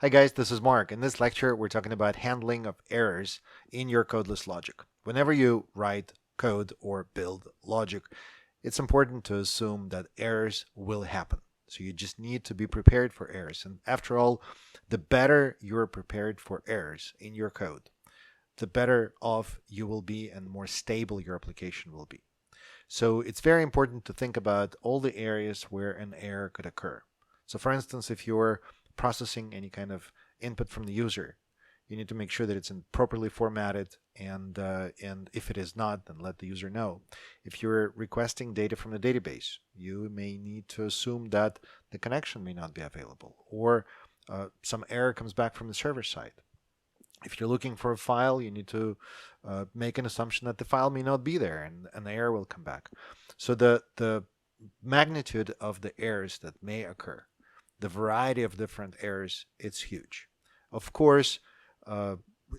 Hi guys, this is Mark. In this lecture, we're talking about handling of errors in your codeless logic. Whenever you write code or build logic, it's important to assume that errors will happen. So you just need to be prepared for errors. And after all, the better you're prepared for errors in your code, the better off you will be and more stable your application will be. So it's very important to think about all the areas where an error could occur. So for instance, if you're processing any kind of input from the user, you need to make sure that it's properly formatted, and if it is not, then let the user know. If you're requesting data from the database, you may need to assume that the connection may not be available, or some error comes back from the server side. If you're looking for a file, you need to make an assumption that the file may not be there, and an error will come back. So the magnitude of the errors that may occur, the variety of different errors, it's huge. Of course, uh,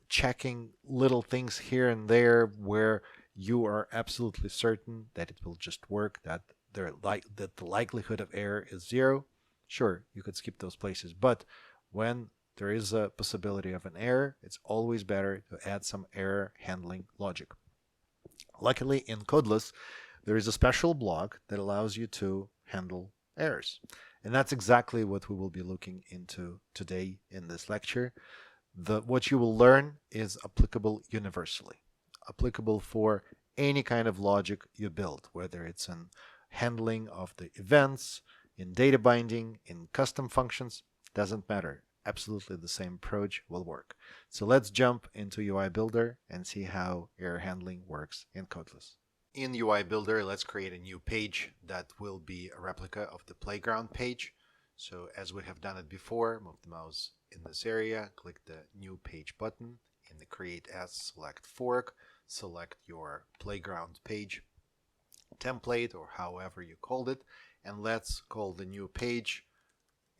checking little things here and there where you are absolutely certain that it will just work, that that the likelihood of error is zero, sure, you could skip those places. But when there is a possibility of an error, it's always better to add some error handling logic. Luckily, in Codeless, there is a special block that allows you to handle errors. And that's exactly what we will be looking into today in this lecture. What you will learn is applicable universally, applicable for any kind of logic you build, whether it's in handling of the events, in data binding, in custom functions, doesn't matter. Absolutely the same approach will work. So let's jump into UI Builder and see how error handling works in Codeless. In UI Builder, let's create a new page that will be a replica of the playground page. So as we have done it before, move the mouse in this area, click the New Page button. In the Create As, select Fork, select your playground page template or however you called it, and let's call the new page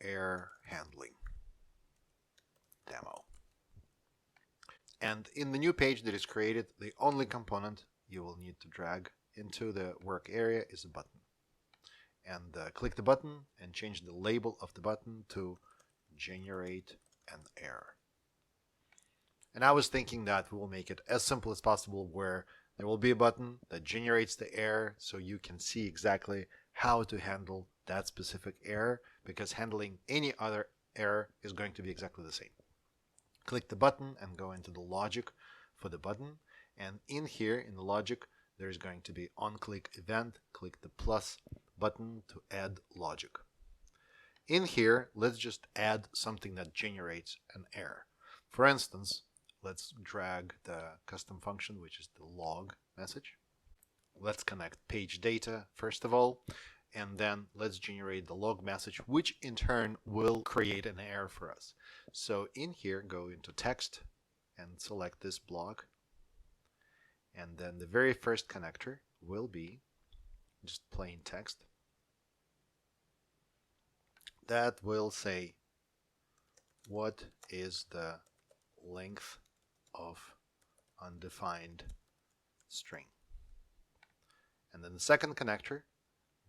Error Handling Demo. And in the new page that is created, the only component you will need to drag into the work area is a button. And click the button and change the label of the button to Generate an Error. And I was thinking that we will make it as simple as possible, where there will be a button that generates the error so you can see exactly how to handle that specific error, because handling any other error is going to be exactly the same. Click the button and go into the logic for the button. And in here, in the logic, there's going to be on-click event. Click the plus button to add logic. In here, let's just add something that generates an error. For instance, let's drag the custom function, which is the log message. Let's connect page data first of all, and then let's generate the log message, which in turn will create an error for us. So in here, go into text and select this block, and then the very first connector will be just plain text that will say what is the length of undefined string. And then the second connector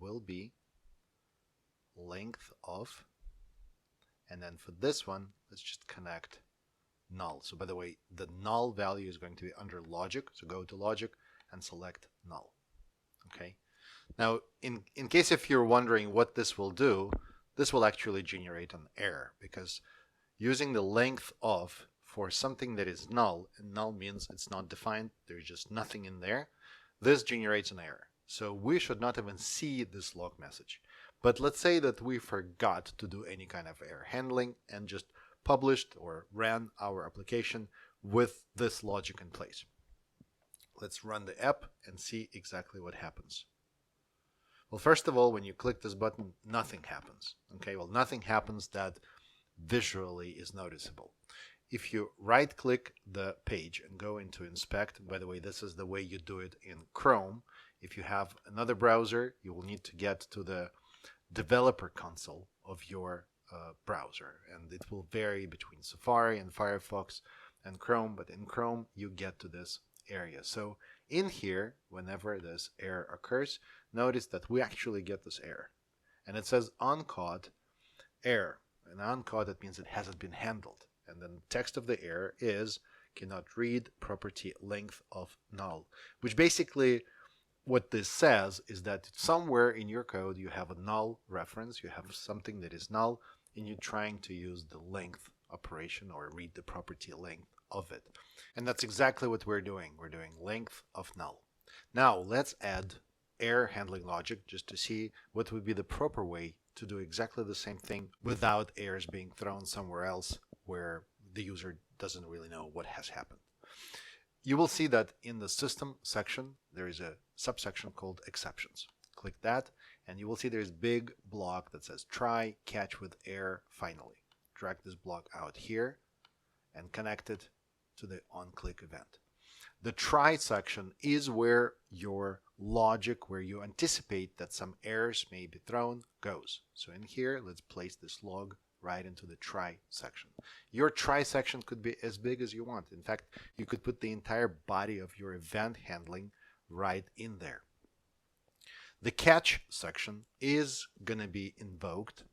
will be length of, and then for this one, let's just connect null. So by the way, the null value is going to be under logic. So go to logic and select null. Okay. Now, in case if you're wondering what this will do, this will actually generate an error, because using the length of for something that is null, and null means it's not defined, there's just nothing in there, this generates an error. So we should not even see this log message. But let's say that we forgot to do any kind of error handling and just published or ran our application with this logic in place. Let's run the app and see exactly what happens. Well, first of all, when you click this button, nothing happens. Okay, well, nothing happens that visually is noticeable. If you right-click the page and go into Inspect, by the way, this is the way you do it in Chrome. If you have another browser, you will need to get to the developer console of your browser, and it will vary between Safari and Firefox and Chrome, but in Chrome, you get to this area. So in here, whenever this error occurs, notice that we actually get this error. And it says on code error. An uncoded means it hasn't been handled. And then the text of the error is cannot read property length of null, which basically what this says is that somewhere in your code you have a null reference, you have something that is null, and you're trying to use the length operation or read the property length of it. And that's exactly what we're doing. We're doing length of null. Now let's add error handling logic just to see what would be the proper way to do exactly the same thing without errors being thrown somewhere else where the user doesn't really know what has happened. You will see that in the system section, there is a subsection called exceptions. Click that, and you will see there's a big block that says try catch with error finally. Drag this block out here and connect it to the onClick event. The try section is where your logic, where you anticipate that some errors may be thrown, goes. So in here, let's place this log right into the try section. Your try section could be as big as you want. In fact, you could put the entire body of your event handling right in there. The catch section is going to be invoked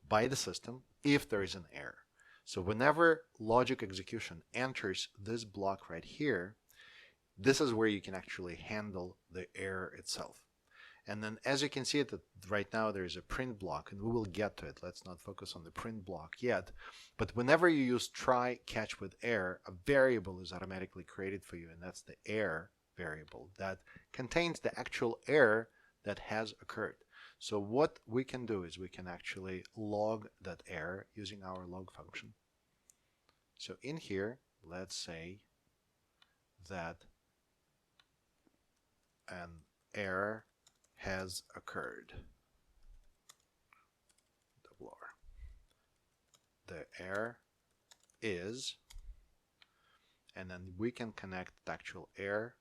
by the system if there is an error. So whenever logic execution enters this block right here, this is where you can actually handle the error itself. And then as you can see that right now there is a print block, and we will get to it. Let's not focus on the print block yet. But whenever you use try catch with error, a variable is automatically created for you, and that's the error variable that contains the actual error that has occurred. So what we can do is we can actually log that error using our log function. So in here, let's say that an error has occurred. Double R. The error is, and then we can connect the actual error.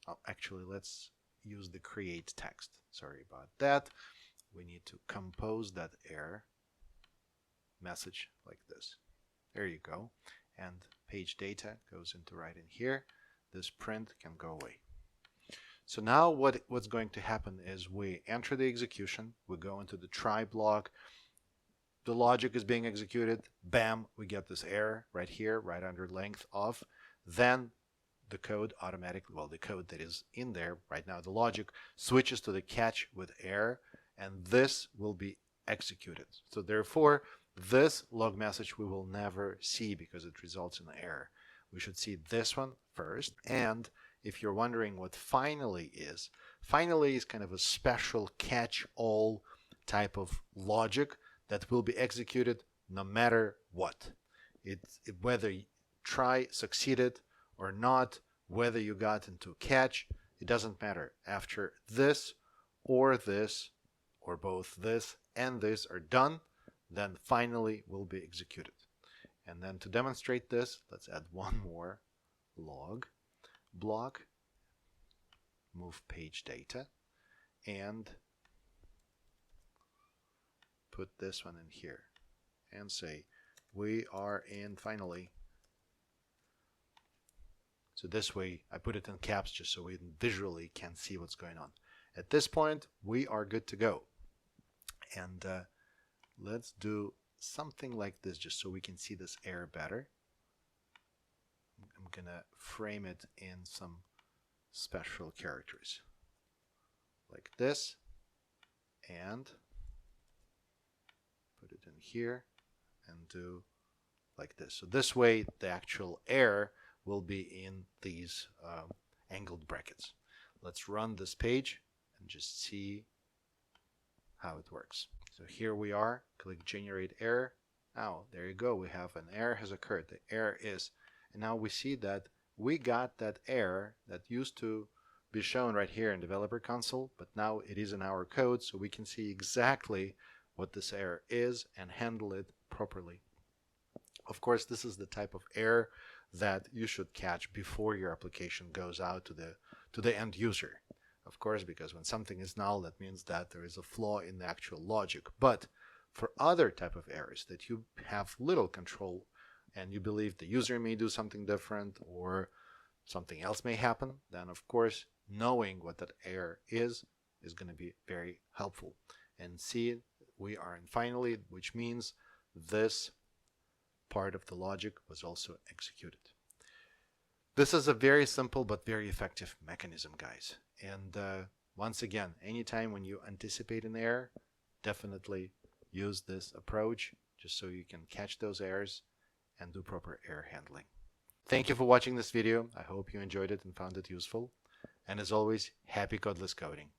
Oh, actually, let's use the create text. Sorry about that. We need to compose that error message like this. There you go. And page data goes into right in here. This print can go away. So now what's going to happen is we enter the execution, we go into the try block, the logic is being executed, bam, we get this error right here, right under length of, then the code automatically, well, the code that is in there right now, the logic switches to the catch with error, and this will be executed. So therefore, this log message we will never see because it results in an error. We should see this one first, and if you're wondering what finally is kind of a special catch-all type of logic that will be executed no matter what. Whether try succeeded or not, whether you got into catch, it doesn't matter. After this, or both this and this are done, then finally will be executed. And then to demonstrate this, let's add one more log block, move page data, and put this one in here and say we are in finally. So this way I put it in caps just so we visually can see what's going on. At this point we are good to go, and let's do something like this just so we can see this error better. I'm gonna frame it in some special characters like this and put it in here and do like this. So this way the actual error will be in these angled brackets. Let's run this page and just see how it works. So here we are, click generate error. Now there you go, we have an error has occurred. The error is, and now we see that we got that error that used to be shown right here in developer console, but now it is in our code, so we can see exactly what this error is and handle it properly. Of course, this is the type of error that you should catch before your application goes out to the end user. Of course, because when something is null, that means that there is a flaw in the actual logic. But for other type of errors that you have little control and you believe the user may do something different or something else may happen, then of course knowing what that error is going to be very helpful. And see we are in finally, which means this part of the logic was also executed. This is a very simple but very effective mechanism, guys. And once again, anytime when you anticipate an error, definitely use this approach just so you can catch those errors and do proper error handling. Thank you for watching this video. I hope you enjoyed it and found it useful. And as always, happy codeless coding.